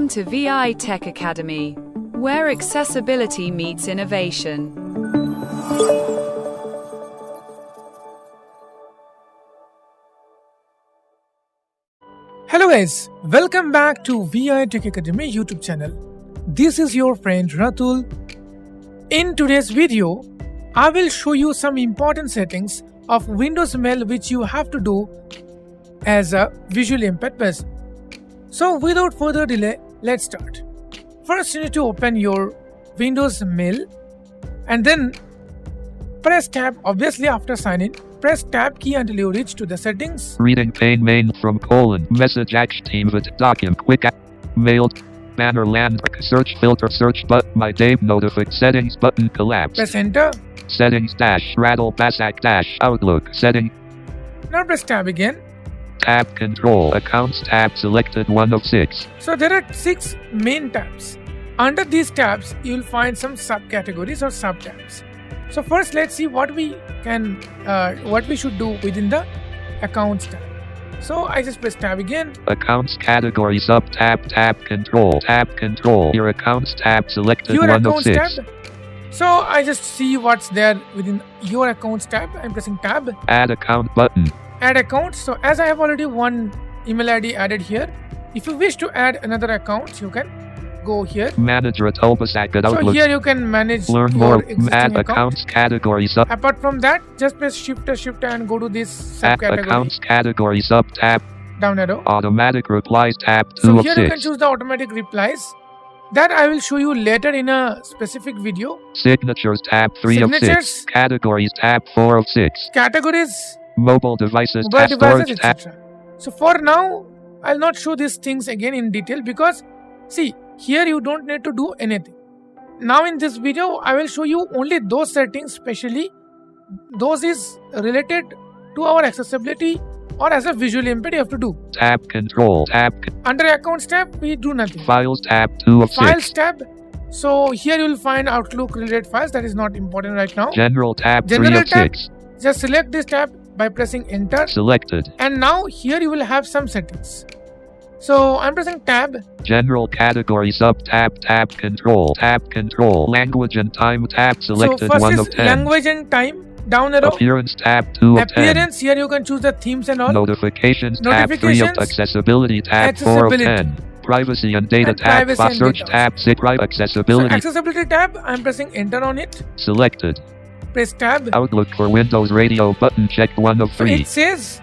Welcome to V.I Tech Academy, where accessibility meets innovation. Hello guys, welcome back to V.I Tech Academy YouTube channel. This is your friend Ratul. In today's video, I will show you some important settings of Windows Mail which you have to do as a visually impaired person. So without further delay, let's start. First, you need to open your Windows Mail and then press tab. Obviously, after sign-in, press tab key until you reach to the settings. Reading pane main from : message activate document quick mail banner land search filter search button my name notification settings button collapse. Press enter. Settings dash rattle basak dash outlook setting. Now press tab again. Tab control accounts tab selected 1 of 6. So there are 6 main tabs. Under these tabs, you will find some subcategories or sub-tabs. So first, let's see what we should do within the accounts tab. So I just press tab again. Accounts category sub tab control your accounts tab selected Your 1 of accounts 6. tab. So I just see what's there within your accounts tab. I'm pressing tab. Add account button. Add account. So as I have already one email ID added here, if you wish to add another account, you can go here. Manage Ratolbasak Outlook. So here you can manage Learn your more. existing Add account. accounts category sub. Apart from that, just press shift and go to this Add subcategory. accounts category sub tab. Down arrow. Automatic replies tab 2 So of here 6. you can choose the automatic replies. That I will show you later in a specific video. Signatures tab 3 of 6. Signatures. Categories tab 4 of 6. Categories, Mobile devices mobile tab storage devices, tab. etc. So for now, I'll not show these things again in detail because see, here you don't need to do anything. Now in this video, I will show you only those settings, specially those is related to our accessibility or as a visually impaired you have to do. Tab control tab. Under accounts tab, we do nothing. Files tab 2 of 6. Files tab. So here you will find Outlook related files. That is not important right now. General tab 3 General of tab. 6. Just select this tab by pressing enter. Selected. And now here you will have some settings. So I'm pressing tab. General category sub tab control language and time tab selected So first 1 is of 10. language and time. Down arrow. Appearance tab 2 of 10. Appearance. Here you can choose the themes and all. Notifications tab 3 of Notifications. accessibility tab 4 of Accessibility. 10. Privacy and data And tab privacy and search data. tab 6 So accessibility accessibility tab. I'm pressing enter on it. selected. Press tab. Outlook for Windows radio button checked 1 of So 3. it says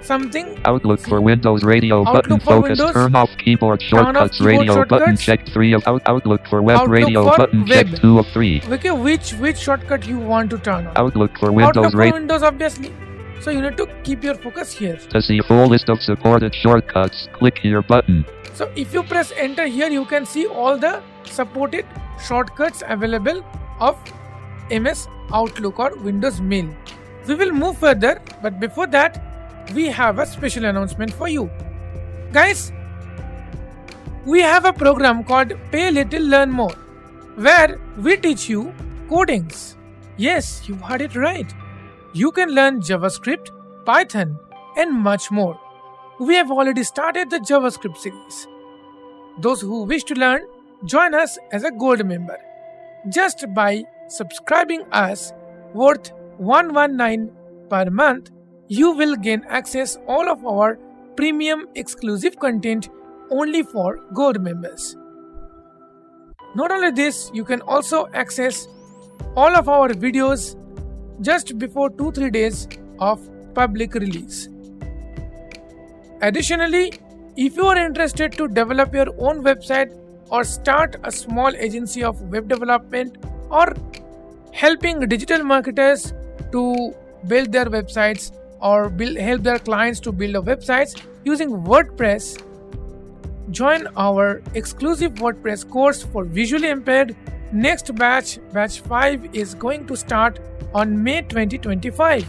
something. Outlook for Windows radio Outlook button for focus Windows. turn off keyboard shortcuts keyboard radio button shortcuts. checked 3 of Outlook for web Outlook radio for button web. checked 2 of 3. Okay, which shortcut you want to turn on? Outlook for Windows Outlook for radio. Windows, obviously. So you need to keep your focus here. To see a full list of supported shortcuts, click here button. So if you press enter here, you can see all the supported shortcuts available of MS Outlook or Windows Mail. We will move further, but before that, we have a special announcement for you. Guys, we have a program called Pay Little Learn More, where we teach you codings. Yes, you heard it right. You can learn JavaScript, Python, and much more. We have already started the JavaScript series. Those who wish to learn, join us as a gold member. Just by subscribing us worth $119 per month, you will gain access all of our premium exclusive content only for gold members. Not only this, you can also access all of our videos just before 2-3 days of public release. Additionally, if you are interested to develop your own website or start a small agency of web development or helping digital marketers to build their websites or help their clients to build websites using WordPress, join our exclusive WordPress course for visually impaired. Next batch 5 is going to start on May 2025.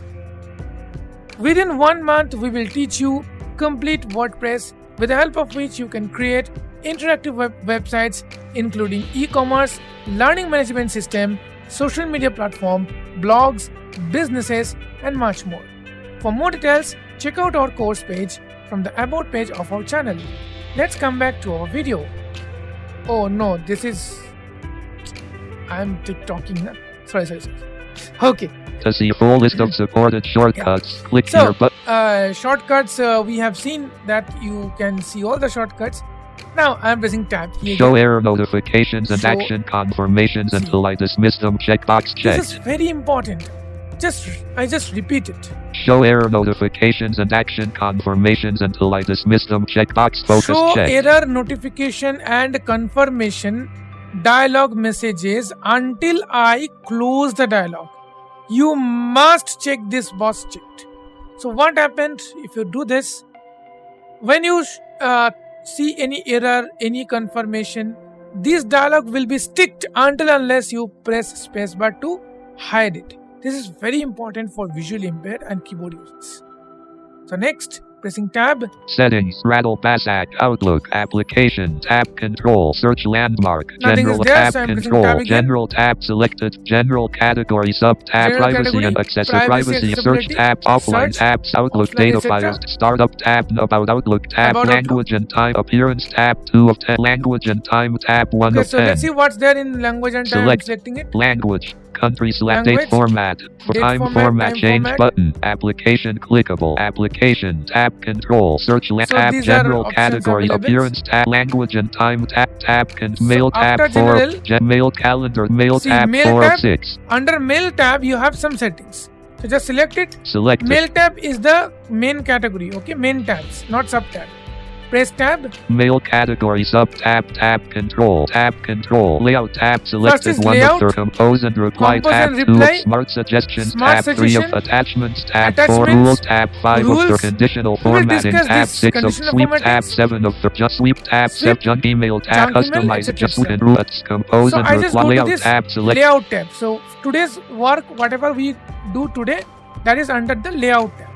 Within 1 month, we will teach you complete WordPress with the help of which you can create interactive websites including e-commerce, learning management system, social media platform, blogs, businesses, and much more. For more details, check out our course page from the About page of our channel. Let's come back to our video. Oh no, this is. I'm TikToking now. Sorry. Okay. To see a full list of supported shortcuts, click here So, button. shortcuts, we have seen that you can see all the shortcuts. Now I'm pressing tab here. Show error notifications and Show- action confirmations until I dismiss them. Checkbox This is checked. very important. I just repeat it. Show error notifications and action confirmations until I dismiss them. Checkbox focus Show checked. error notification and confirmation dialog messages until I close the dialog. You must check this box checked. So what happened if you do this? When you see any error, any confirmation, this dialog will be sticked until unless you press spacebar to hide it. This is very important for visually impaired and keyboard users. So next, pressing tab. Settings, Rattle Basak, Outlook, Application, Tab Control, Search Landmark, Nothing General is there, Tab so I'm pressing Control, tab again. General Tab Selected, General Category Sub Tab General Privacy category, and privacy, Privacy, Search accessibility, Tab, Offline search, Tabs, Outlook, offline, Data etc. Files, Startup Tab, About Outlook Tab, About Language and Time, Appearance Tab 2 of 10, Language and Time Tab 1 Okay, of so 10. let's see what's there in language and time. I'm Select selecting it. Language, Country select Language, date format, for date time format, format, time change format. button, application clickable, application, tab control, search So tab, these are general options category, available. appearance tab, language and time tab, mail tab after 4, general, mail calendar, mail see, tab mail 4 tab, of 6. Under mail tab, you have some settings. So just select it. Select Mail tab is the main category. Okay, main tabs, not sub tab. Press tab. mail category, sub tab, tab control, layout tab selected is 1 layout, of 3, compose and reply compose tab and 2 reply, of smart suggestions smart tab 3 of suggestion, attachments tab 4 attachments, rules tab 5 of rules. the conditional We will formatting discuss tab this 6 of conditional sweep formatting. tab 7 of the just sweep tab Sweep, 7 junk email tab junk email, customize etc., just etc. and routes compose So and I just reply go to layout this tab select layout tab. So today's work, whatever we do today, that is under the layout tab.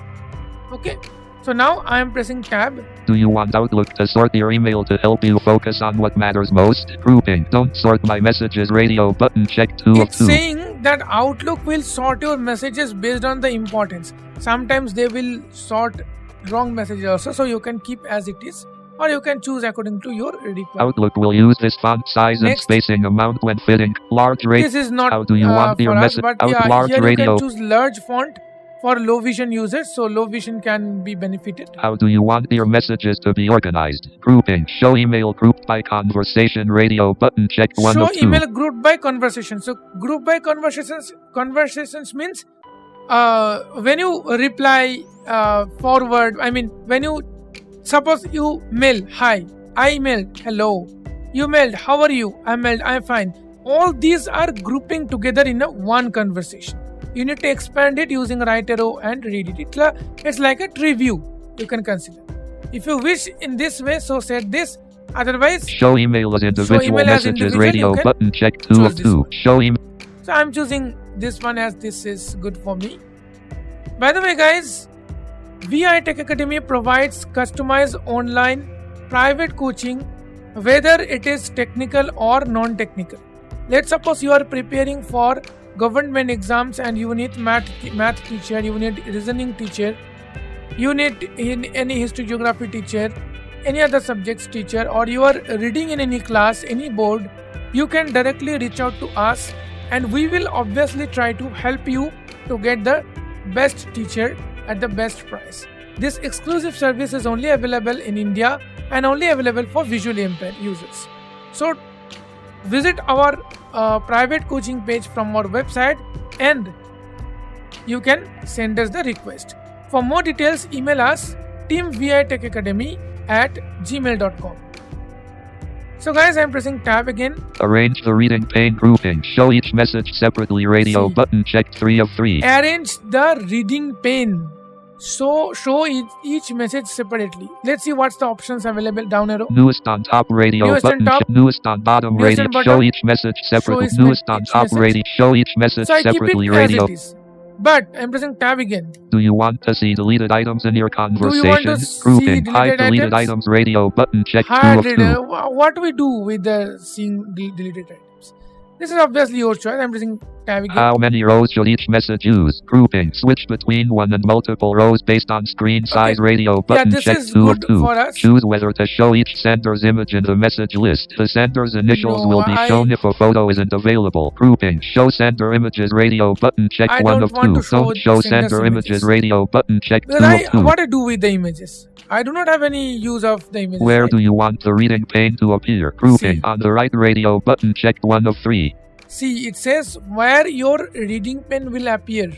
Okay. So now I am pressing tab. Do you want Outlook to sort your email to help you focus on what matters most? Grouping. Don't sort my messages. Radio button check 2 of It's 2. saying that Outlook will sort your messages based on the importance. Sometimes they will sort wrong messages also, so you can keep as it is, or you can choose according to your requirement. Outlook will use this font size and Next. spacing amount when fitting. Large radio. This is not How do you want your for us, message? but Out yeah, large here radio. you can choose large font for low vision users, so low vision can be benefited. How do you want your messages to be organized? Grouping. Show email grouped by conversation. Radio button check 1 Show of 2. email grouped by conversation. So group by conversations means when you reply forward, I mean when you suppose you mail hi, I mailed hello, you mailed how are you, I mailed I'm fine. All these are grouping together in a one conversation. You need to expand it using right arrow and read it. It's like a tree view you can consider. If you wish in this way, so set this. Otherwise, Show email as individual email as messages. individual, Radio you can button check 2 choose of this 2. one. Show email. so I'm choosing this one as this is good for me. By the way, guys, V.I Tech Academy provides customized online private coaching, whether it is technical or non-technical. Let's suppose you are preparing for government exams and you need math teacher, you need reasoning teacher, you need any history geography teacher, any other subjects teacher, or you are reading in any class, any board, you can directly reach out to us and we will obviously try to help you to get the best teacher at the best price. This exclusive service is only available in India and only available for visually impaired users. So visit our private coaching page from our website and you can send us the request. For more details, email us teamvitechacademy@gmail.com. So guys, I'm pressing tab again. Arrange the reading pane grouping. Show each message separately. Radio See. button check 3 of 3. Arrange the reading pane. So show each message separately. Let's see what's the options available. Down arrow. Newest on top radio Newest on button. top. Newest on bottom Newest radio. on bottom. Show each message separately. each Newest on each top message. radio. Show each message So I keep separately. it as Radio. it is. But I'm pressing tab again. Do you want to see deleted items in your you want to conversation? see Grouping. Hide deleted deleted items? items. Radio button check 2 Hard of 2. reader. What do we do with the seeing deleted items? This is obviously your choice. I'm pressing navigate. How many rows should each message use? Grouping. Switch between one and multiple rows based on screen size. Radio button. this Check is 2 of good 2. for us. Choose whether to show each sender's image in the message list. The sender's initials No, will be shown if a photo isn't available. Grouping. Show sender images. Radio button. Check I 1 don't of want 2. to show Don't show sender's sender images. images. Radio button. Check 2 Because of 2. what to do with the images? I do not have any use of the images. Where right? do you want the reading pane to appear? Grouping. See. On the right, radio button. Check 1 of 3. See, it says where your reading pen will appear.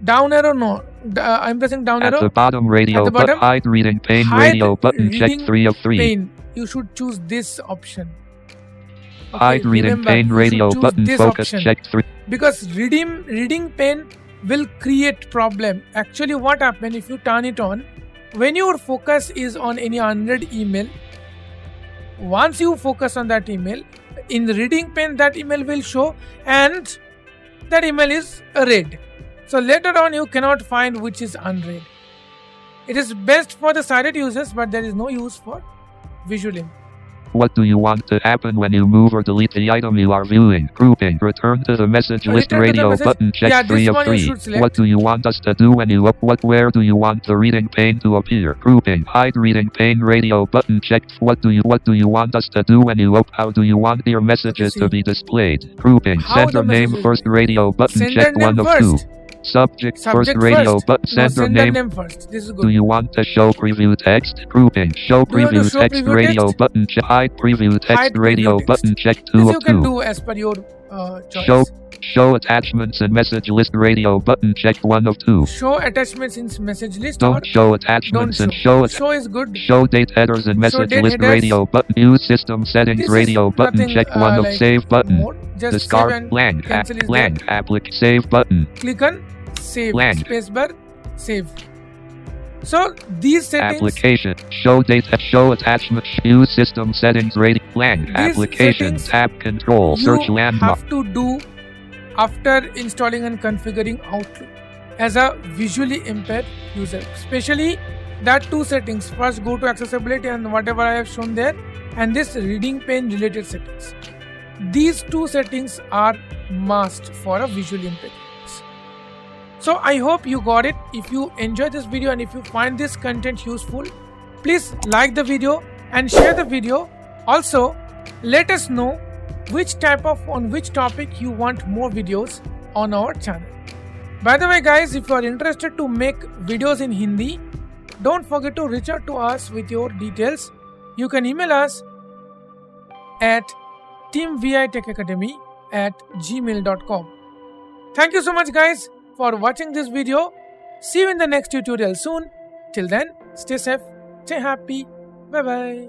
Down arrow, no. I'm pressing down At arrow. the bottom, radio At the button. bottom, Hide reading pane. hide Radio button. Check reading 3 of 3. Pane. You should choose this option. Hide reading remember, pane. you Radio should choose button. this Focus. option. Check 3. Because reading pen will create problem. Actually, what happens if you turn it on? When your focus is on any unread email, once you focus on that email, in the reading pen that email will show and that email is read. So later on you cannot find which is unread. It is best for the sighted users, but there is no use for visual input. What do you want to happen when you move or delete the item you are viewing? Grouping. Return to the message list. Return to the Radio message. button. Check Yeah, 3 this of one you 3. should select. What do you want us to do when you where do you want the reading pane to appear? Grouping. Hide reading pane. Radio button. Check. What do you want us to do when you how do you want your messages to be displayed? Grouping. How Sender the name messages- first. Radio button. Sender Check name 1 of first. 2. Subject first. Subject Radio first. button. No, Sender sender name. name first. This is Do good. you want to show preview text? Grouping. Show Do you want to preview show text. preview Radio text? button. Hide preview text. Hide preview Radio text. button. Check 2 This of you can 2. do as per your choice. Show attachments and message list. Radio button. Check 1 of 2. Show attachments in message list or Don't show attachments don't and show Show is good. Show date headers and message date list. headers. Radio button. Use system settings. This is Radio button. nothing, Check 1 of like save button. more. Just Discard save and blank. cancel is Blank. Applic save button. Click on save. Blank. Spacebar. Save. So these settings. Application. Show date. Show attachment. Use system settings. Radio blank. These Application. settings Tab control. Search you landmark. have to do after installing and configuring Outlook as a visually impaired user, especially that two settings. First, go to accessibility and whatever I have shown there, and this reading pane related settings. These two settings are must for a visually impaired user. So I hope you got it. If you enjoyed this video and if you find this content useful, please like the video and share the video. Also, let us know on which topic you want more videos on our channel. By the way guys, if you are interested to make videos in Hindi, don't forget to reach out to us with your details. You can email us at teamvitechacademy@gmail.com. Thank you so much guys for watching this video. See you in the next tutorial soon. Till then, stay safe, stay happy. Bye bye.